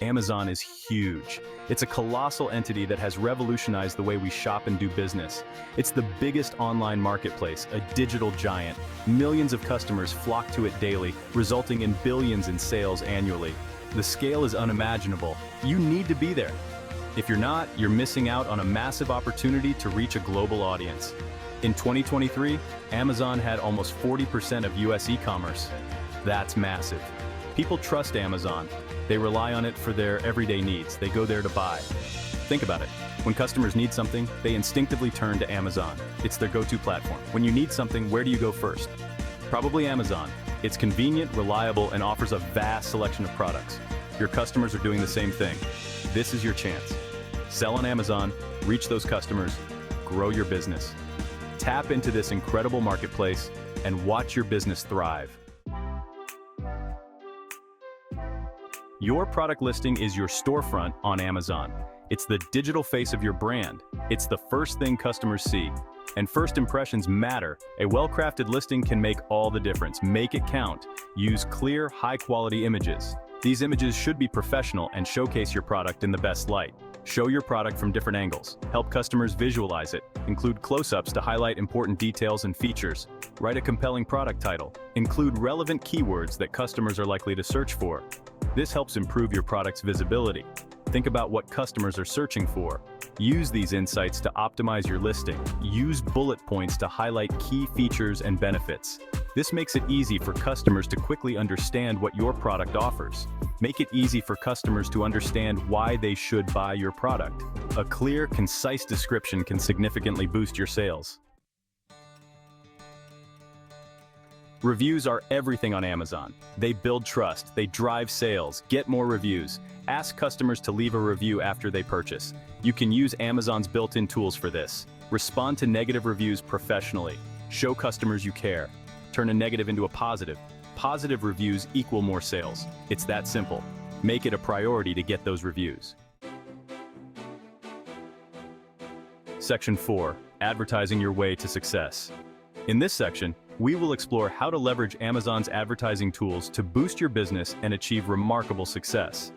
Amazon is huge. It's a colossal entity that has revolutionized the way we shop and do business. It's the biggest online marketplace, a digital giant. Millions of customers flock to it daily, resulting in billions in sales annually. The scale is unimaginable. You need to be there. If you're not, you're missing out on a massive opportunity to reach a global audience. In 2023, Amazon had almost 40% of US e-commerce. That's massive. People trust Amazon. They rely on it for their everyday needs. They go there to buy. Think about it. When customers need something, they instinctively turn to Amazon. It's their go-to platform. When you need something, where do you go first? Probably Amazon. It's convenient, reliable, and offers a vast selection of products. Your customers are doing the same thing. This is your chance. Sell on Amazon, reach those customers, grow your business. Tap into this incredible marketplace and watch your business thrive. Your product listing is your storefront on Amazon. It's the digital face of your brand. It's the first thing customers see. And first impressions matter. A well-crafted listing can make all the difference. Make it count. Use clear, high-quality images. These images should be professional and showcase your product in the best light. Show your product from different angles. Help customers visualize it. Include close-ups to highlight important details and features. Write a compelling product title. Include relevant keywords that customers are likely to search for. This helps improve your product's visibility. Think about what customers are searching for. Use these insights to optimize your listing. Use bullet points to highlight key features and benefits. This makes it easy for customers to quickly understand what your product offers. Make it easy for customers to understand why they should buy your product. A clear, concise description can significantly boost your sales. Reviews are everything on Amazon. They build trust, they drive sales, get more reviews. Ask customers to leave a review after they purchase. You can use Amazon's built-in tools for this. Respond to negative reviews professionally. Show customers you care. Turn a negative into a positive. Positive reviews equal more sales. It's that simple. Make it a priority to get those reviews. Section 4. Advertising your way to success. In this section, we will explore how to leverage Amazon's advertising tools to boost your business and achieve remarkable success.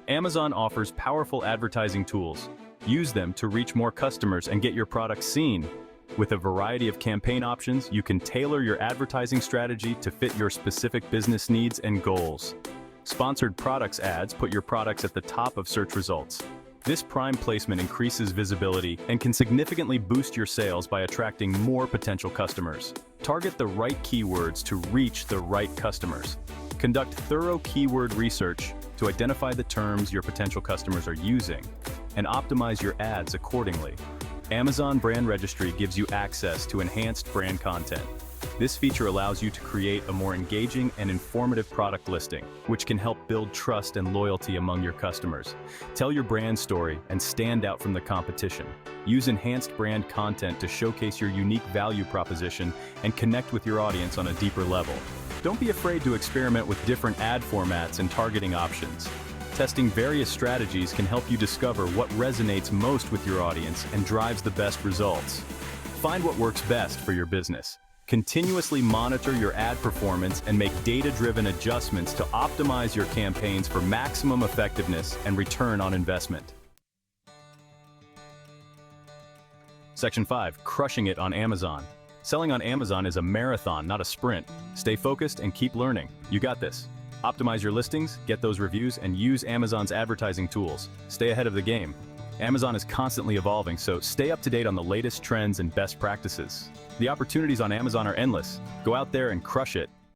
Amazon offers powerful advertising tools. Use them to reach more customers and get your products seen. With a variety of campaign options, you can tailor your advertising strategy to fit your specific business needs and goals. Sponsored products ads put your products at the top of search results. This prime placement increases visibility and can significantly boost your sales by attracting more potential customers. Target the right keywords to reach the right customers. Conduct thorough keyword research to identify the terms your potential customers are using, and optimize your ads accordingly. Amazon Brand Registry gives you access to enhanced brand content. This feature allows you to create a more engaging and informative product listing, which can help build trust and loyalty among your customers. Tell your brand story and stand out from the competition. Use enhanced brand content to showcase your unique value proposition and connect with your audience on a deeper level. Don't be afraid to experiment with different ad formats and targeting options. Testing various strategies can help you discover what resonates most with your audience and drives the best results. Find what works best for your business. Continuously monitor your ad performance and make data-driven adjustments to optimize your campaigns for maximum effectiveness and return on investment. Section 5. Crushing it on Amazon. Selling on Amazon is a marathon, not a sprint. Stay focused and keep learning. You got this. Optimize your listings, get those reviews, and use Amazon's advertising tools. Stay ahead of the game. Amazon is constantly evolving, so stay up to date on the latest trends and best practices. The opportunities on Amazon are endless. Go out there and crush it.